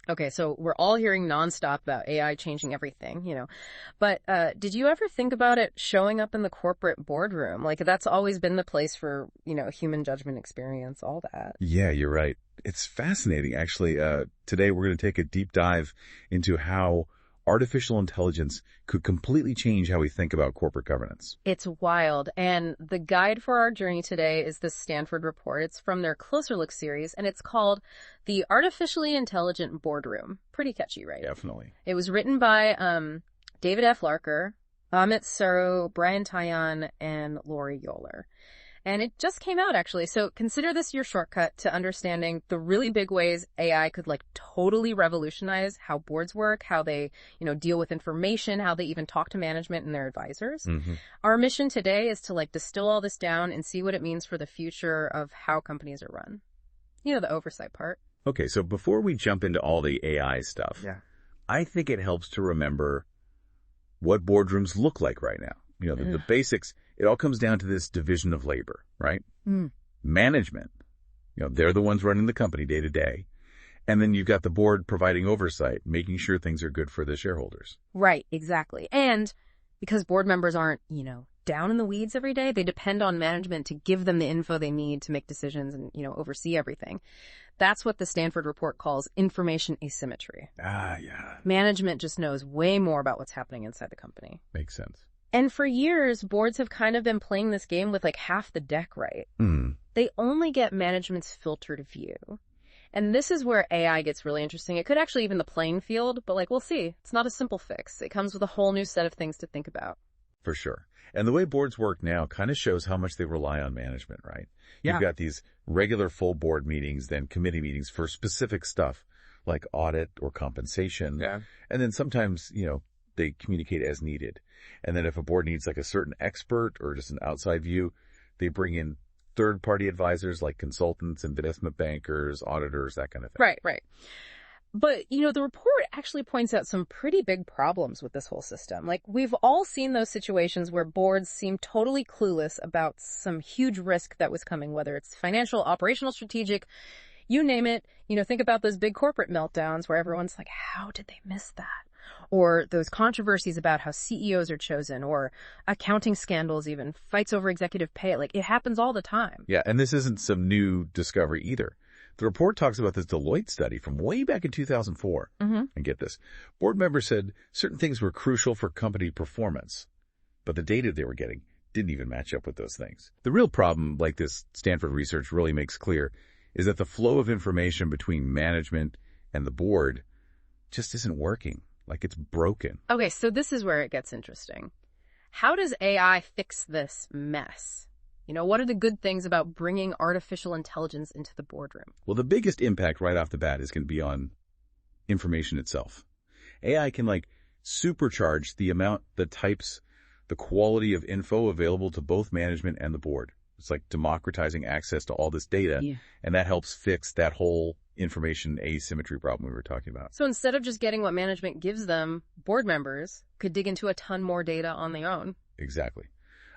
Okay, so we're all hearing nonstop about AI changing everything. But did you ever think about it showing up in the corporate boardroom? Like, that's always been the place for, human judgment experience, all that. Yeah, you're right. It's fascinating, actually. Today, we're going to take a deep dive into how artificial intelligence could completely change how we think about corporate governance. It's wild. And the guide for our journey today is the Stanford report. It's from their Closer Look series, and it's called The Artificially Intelligent Boardroom. Pretty catchy, right? Definitely. It was written by David F. Larker, Amit Saro, Brian Tyon, and Lori Yoler. And it just came out, actually. So consider this your shortcut to understanding the really big ways AI could totally revolutionize how boards work, how they, deal with information, how they even talk to management and their advisors. Mm-hmm. Our mission today is to distill all this down and see what it means for the future of how companies are run. The oversight part. Okay, so before we jump into all the AI stuff, I think it helps to remember what boardrooms look like right now. The basics, it all comes down to this division of labor, right? Management, they're the ones running the company day to day. And then you've got the board providing oversight, making sure things are good for the shareholders. Right, exactly. And because board members aren't, down in the weeds every day, they depend on management to give them the info they need to make decisions and, oversee everything. That's what the Stanford report calls information asymmetry. Ah, yeah. Management just knows way more about what's happening inside the company. Makes sense. And for years, boards have kind of been playing this game with half the deck right. They only get management's filtered view. And this is where AI gets really interesting. It could actually even the playing field, but we'll see. It's not a simple fix. It comes with a whole new set of things to think about. For sure. And the way boards work now kind of shows how much they rely on management, right? Yeah. You've got these regular full board meetings, then committee meetings for specific stuff like audit or compensation. Yeah. And then sometimes, they communicate as needed. And then if a board needs a certain expert or just an outside view, they bring in third-party advisors like consultants, investment bankers, auditors, that kind of thing. Right. But, the report actually points out some pretty big problems with this whole system. We've all seen those situations where boards seem totally clueless about some huge risk that was coming, whether it's financial, operational, strategic, you name it. Think about those big corporate meltdowns where everyone's like, how did they miss that? Or those controversies about how CEOs are chosen, or accounting scandals even, fights over executive pay. It happens all the time. Yeah, and this isn't some new discovery either. The report talks about this Deloitte study from way back in 2004. And get this, board members said certain things were crucial for company performance, but the data they were getting didn't even match up with those things. The real problem, like this Stanford research really makes clear, is that the flow of information between management and the board just isn't working. It's broken. Okay, so this is where it gets interesting. How does AI fix this mess? What are the good things about bringing artificial intelligence into the boardroom? Well, the biggest impact right off the bat is going to be on information itself. AI can supercharge the amount, the types, the quality of info available to both management and the board. It's democratizing access to all this data, and that helps fix that whole information asymmetry problem we were talking about. So instead of just getting what management gives them, board members could dig into a ton more data on their own. Exactly.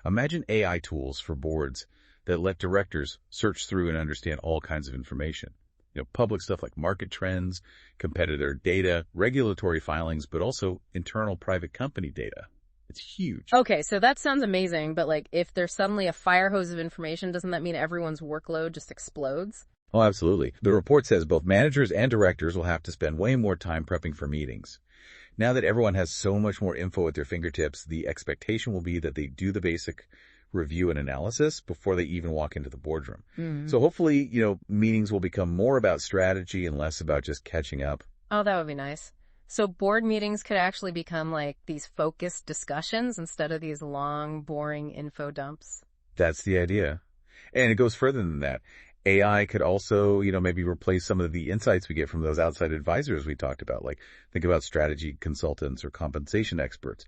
Imagine AI tools for boards that let directors search through and understand all kinds of information. Public stuff like market trends, competitor data, regulatory filings, but also internal private company data. It's huge. Okay, so that sounds amazing, but if there's suddenly a fire hose of information, doesn't that mean everyone's workload just explodes? Oh, absolutely. The report says both managers and directors will have to spend way more time prepping for meetings. Now that everyone has so much more info at their fingertips, the expectation will be that they do the basic review and analysis before they even walk into the boardroom. So hopefully, meetings will become more about strategy and less about just catching up. Oh, that would be nice. So board meetings could actually become these focused discussions instead of these long, boring info dumps. That's the idea. And it goes further than that. AI could also, maybe replace some of the insights we get from those outside advisors we talked about. Think about strategy consultants or compensation experts.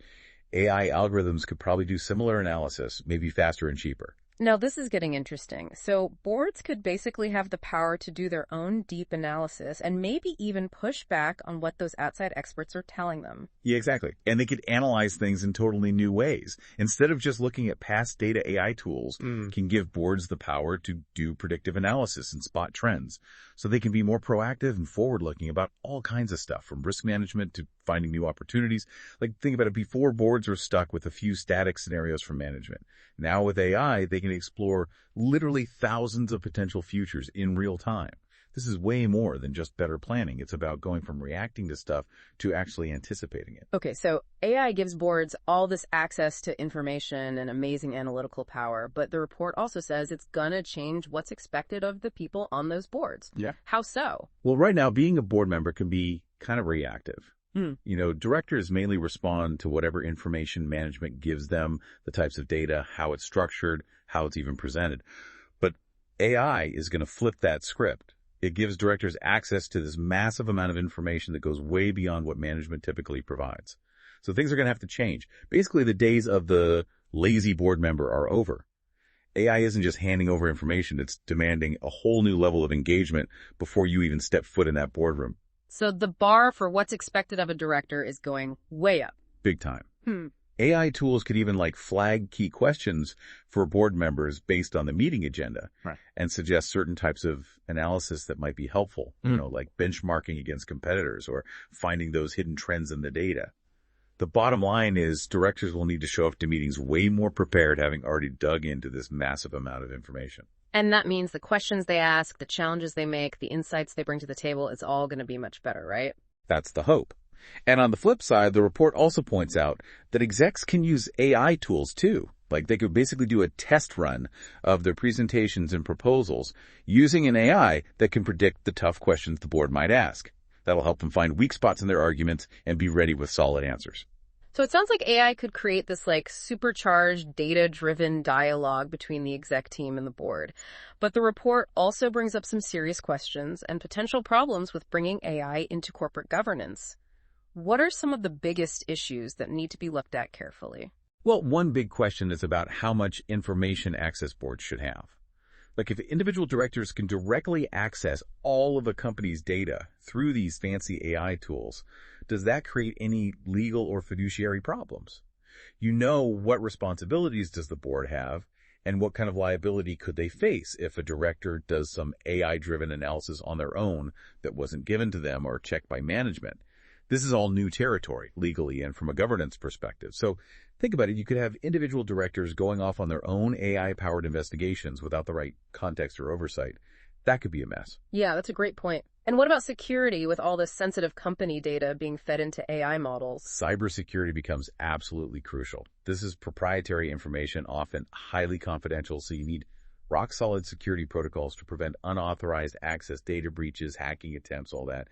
AI algorithms could probably do similar analysis, maybe faster and cheaper. Now, this is getting interesting. So boards could basically have the power to do their own deep analysis and maybe even push back on what those outside experts are telling them. Yeah, exactly. And they could analyze things in totally new ways. Instead of just looking at past data, AI tools can give boards the power to do predictive analysis and spot trends. so they can be more proactive and forward-looking about all kinds of stuff, from risk management to finding new opportunities. Like, think about it, before boards were stuck with a few static scenarios for management. Now with AI, they can explore literally thousands of potential futures in real time. This is way more than just better planning. It's about going from reacting to stuff to actually anticipating it. Okay, so AI gives boards all this access to information and amazing analytical power, but the report also says it's gonna change what's expected of the people on those boards. Yeah. How so? Well, right now, being a board member can be kind of reactive. Directors mainly respond to whatever information management gives them, the types of data, how it's structured, how it's even presented. But AI is going to flip that script. It gives directors access to this massive amount of information that goes way beyond what management typically provides. So things are going to have to change. Basically, the days of the lazy board member are over. AI isn't just handing over information. It's demanding a whole new level of engagement before you even step foot in that boardroom. So the bar for what's expected of a director is going way up. Big time. AI tools could even flag key questions for board members based on the meeting agenda, Right. and suggest certain types of analysis that might be helpful, like benchmarking against competitors or finding those hidden trends in the data. The bottom line is directors will need to show up to meetings way more prepared, having already dug into this massive amount of information. And that means the questions they ask, the challenges they make, the insights they bring to the table, it's all going to be much better, right? That's the hope. And on the flip side, the report also points out that execs can use AI tools too. Like, they could basically do a test run of their presentations and proposals using an AI that can predict the tough questions the board might ask. That'll help them find weak spots in their arguments and be ready with solid answers. So it sounds like AI could create this supercharged, data-driven dialogue between the exec team and the board. But the report also brings up some serious questions and potential problems with bringing AI into corporate governance. What are some of the biggest issues that need to be looked at carefully? Well, one big question is about how much information access boards should have. Like, if individual directors can directly access all of a company's data through these fancy AI tools, does that create any legal or fiduciary problems? What responsibilities does the board have, and what kind of liability could they face if a director does some AI-driven analysis on their own that wasn't given to them or checked by management? This is all new territory, legally and from a governance perspective. So think about it. You could have individual directors going off on their own AI-powered investigations without the right context or oversight. That could be a mess. Yeah, that's a great point. And what about security with all this sensitive company data being fed into AI models? Cybersecurity becomes absolutely crucial. This is proprietary information, often highly confidential, so you need rock-solid security protocols to prevent unauthorized access, data breaches, hacking attempts, all that.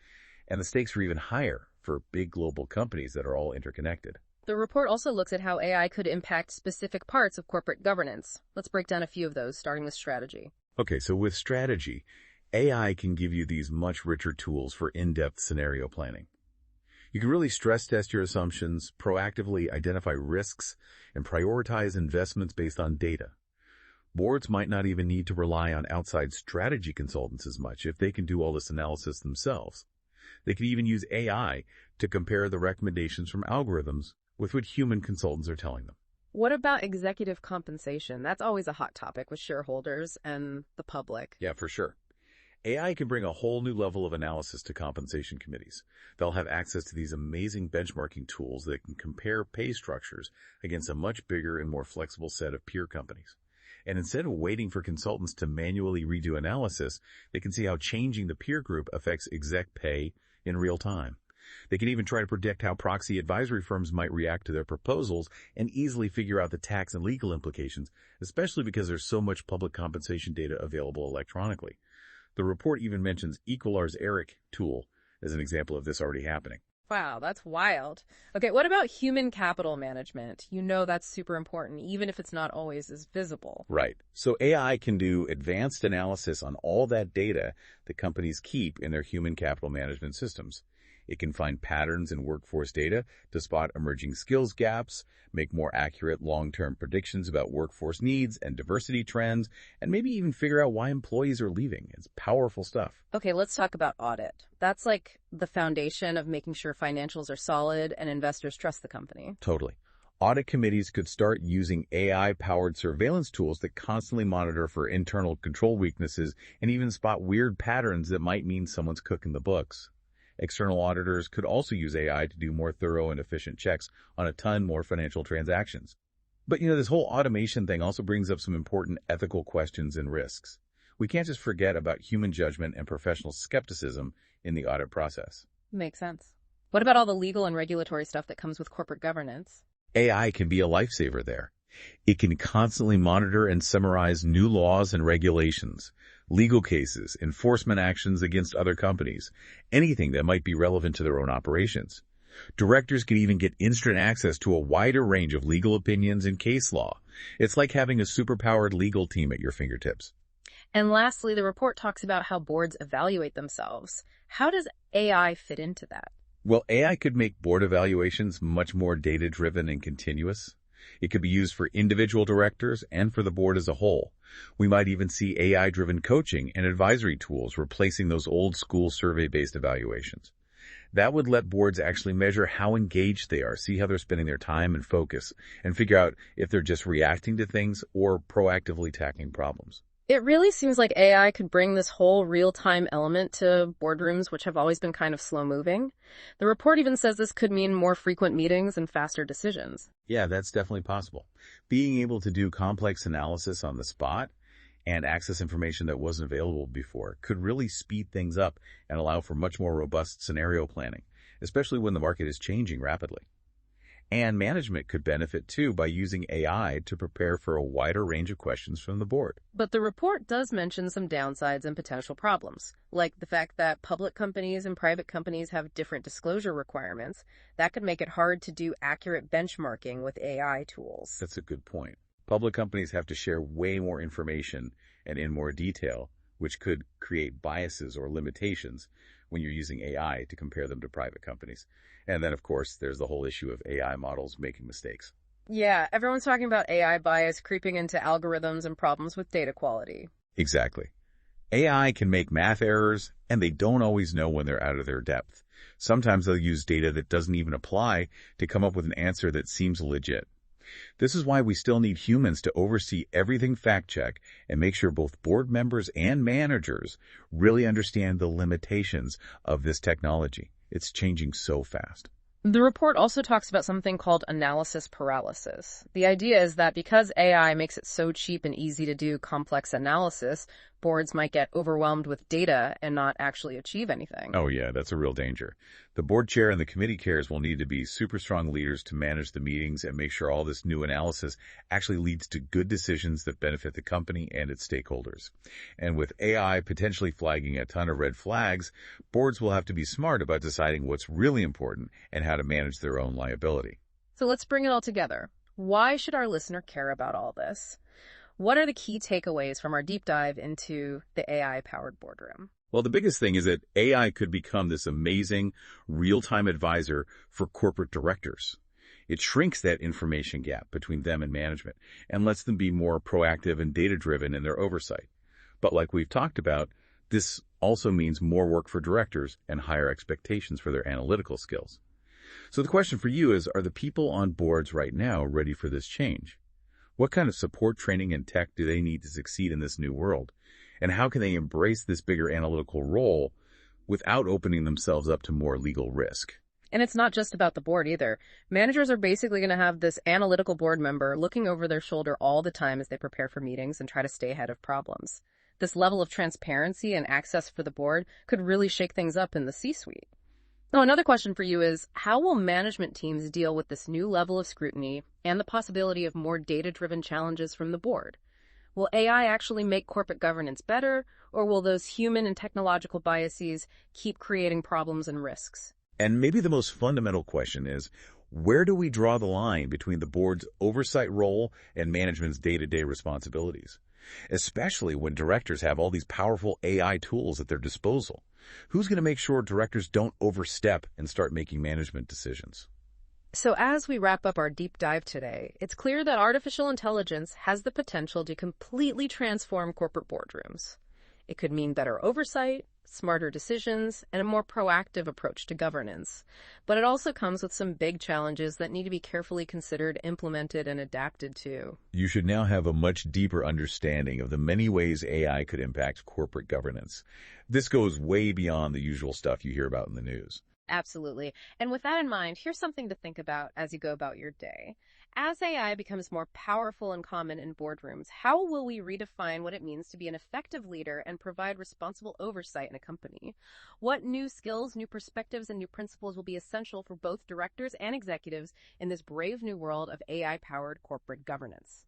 And the stakes are even higher for big global companies that are all interconnected. The report also looks at how AI could impact specific parts of corporate governance. Let's break down a few of those, starting with strategy. Okay, so with strategy, AI can give you these much richer tools for in-depth scenario planning. You can really stress test your assumptions, proactively identify risks, and prioritize investments based on data. Boards might not even need to rely on outside strategy consultants as much if they can do all this analysis themselves. They can even use AI to compare the recommendations from algorithms with what human consultants are telling them. What about executive compensation? That's always a hot topic with shareholders and the public. Yeah, for sure. AI can bring a whole new level of analysis to compensation committees. They'll have access to these amazing benchmarking tools that can compare pay structures against a much bigger and more flexible set of peer companies. And instead of waiting for consultants to manually redo analysis, they can see how changing the peer group affects exec pay in real time. They can even try to predict how proxy advisory firms might react to their proposals and easily figure out the tax and legal implications, especially because there's so much public compensation data available electronically. The report even mentions Equilar's ERIC tool as an example of this already happening. Wow, that's wild. Okay, what about human capital management? That's super important, even if it's not always as visible. Right. So AI can do advanced analysis on all that data that companies keep in their human capital management systems. It can find patterns in workforce data to spot emerging skills gaps, make more accurate long-term predictions about workforce needs and diversity trends, and maybe even figure out why employees are leaving. It's powerful stuff. Okay, let's talk about audit. That's like the foundation of making sure financials are solid and investors trust the company. Totally. Audit committees could start using AI-powered surveillance tools that constantly monitor for internal control weaknesses and even spot weird patterns that might mean someone's cooking the books. External auditors could also use AI to do more thorough and efficient checks on a ton more financial transactions. But this whole automation thing also brings up some important ethical questions and risks. We can't just forget about human judgment and professional skepticism in the audit process. Makes sense. What about all the legal and regulatory stuff that comes with corporate governance? AI can be a lifesaver there. It can constantly monitor and summarize new laws and regulations, legal cases, enforcement actions against other companies, anything that might be relevant to their own operations. Directors can even get instant access to a wider range of legal opinions and case law. It's like having a superpowered legal team at your fingertips. And lastly, the report talks about how boards evaluate themselves. How does AI fit into that? Well, AI could make board evaluations much more data-driven and continuous. It could be used for individual directors and for the board as a whole. We might even see AI-driven coaching and advisory tools replacing those old-school survey-based evaluations. That would let boards actually measure how engaged they are, see how they're spending their time and focus, and figure out if they're just reacting to things or proactively tackling problems. It really seems like AI could bring this whole real-time element to boardrooms, which have always been kind of slow-moving. The report even says this could mean more frequent meetings and faster decisions. Yeah, that's definitely possible. Being able to do complex analysis on the spot and access information that wasn't available before could really speed things up and allow for much more robust scenario planning, especially when the market is changing rapidly. And management could benefit, too, by using AI to prepare for a wider range of questions from the board. But the report does mention some downsides and potential problems, like the fact that public companies and private companies have different disclosure requirements. That could make it hard to do accurate benchmarking with AI tools. That's a good point. Public companies have to share way more information and in more detail, which could create biases or limitations when you're using AI to compare them to private companies. And then, of course, there's the whole issue of AI models making mistakes. Yeah, everyone's talking about AI bias creeping into algorithms and problems with data quality. Exactly. AI can make math errors, and they don't always know when they're out of their depth. Sometimes they'll use data that doesn't even apply to come up with an answer that seems legit. This is why we still need humans to oversee everything fact-check and make sure both board members and managers really understand the limitations of this technology. It's changing so fast. The report also talks about something called analysis paralysis. The idea is that because AI makes it so cheap and easy to do complex analysis, boards might get overwhelmed with data and not actually achieve anything. Oh yeah, that's a real danger. The board chair and the committee chairs will need to be super strong leaders to manage the meetings and make sure all this new analysis actually leads to good decisions that benefit the company and its stakeholders. And with AI potentially flagging a ton of red flags, boards will have to be smart about deciding what's really important and how to manage their own liability. So let's bring it all together. Why should our listener care about all this? What are the key takeaways from our deep dive into the AI-powered boardroom? Well, the biggest thing is that AI could become this amazing real-time advisor for corporate directors. It shrinks that information gap between them and management and lets them be more proactive and data-driven in their oversight. But like we've talked about, this also means more work for directors and higher expectations for their analytical skills. So the question for you is, are the people on boards right now ready for this change? What kind of support, training, and tech do they need to succeed in this new world? And how can they embrace this bigger analytical role without opening themselves up to more legal risk? And it's not just about the board either. Managers are basically going to have this analytical board member looking over their shoulder all the time as they prepare for meetings and try to stay ahead of problems. This level of transparency and access for the board could really shake things up in the C-suite. Now, another question for you is, how will management teams deal with this new level of scrutiny and the possibility of more data-driven challenges from the board? Will AI actually make corporate governance better, or will those human and technological biases keep creating problems and risks? And maybe the most fundamental question is, where do we draw the line between the board's oversight role and management's day-to-day responsibilities? Especially when directors have all these powerful AI tools at their disposal. Who's going to make sure directors don't overstep and start making management decisions? So as we wrap up our deep dive today, it's clear that artificial intelligence has the potential to completely transform corporate boardrooms. It could mean better oversight, smarter decisions, and a more proactive approach to governance. But it also comes with some big challenges that need to be carefully considered, implemented, and adapted to. You should now have a much deeper understanding of the many ways AI could impact corporate governance. This goes way beyond the usual stuff you hear about in the news. Absolutely. And with that in mind, here's something to think about as you go about your day. As AI becomes more powerful and common in boardrooms, how will we redefine what it means to be an effective leader and provide responsible oversight in a company? What new skills, new perspectives, and new principles will be essential for both directors and executives in this brave new world of AI-powered corporate governance?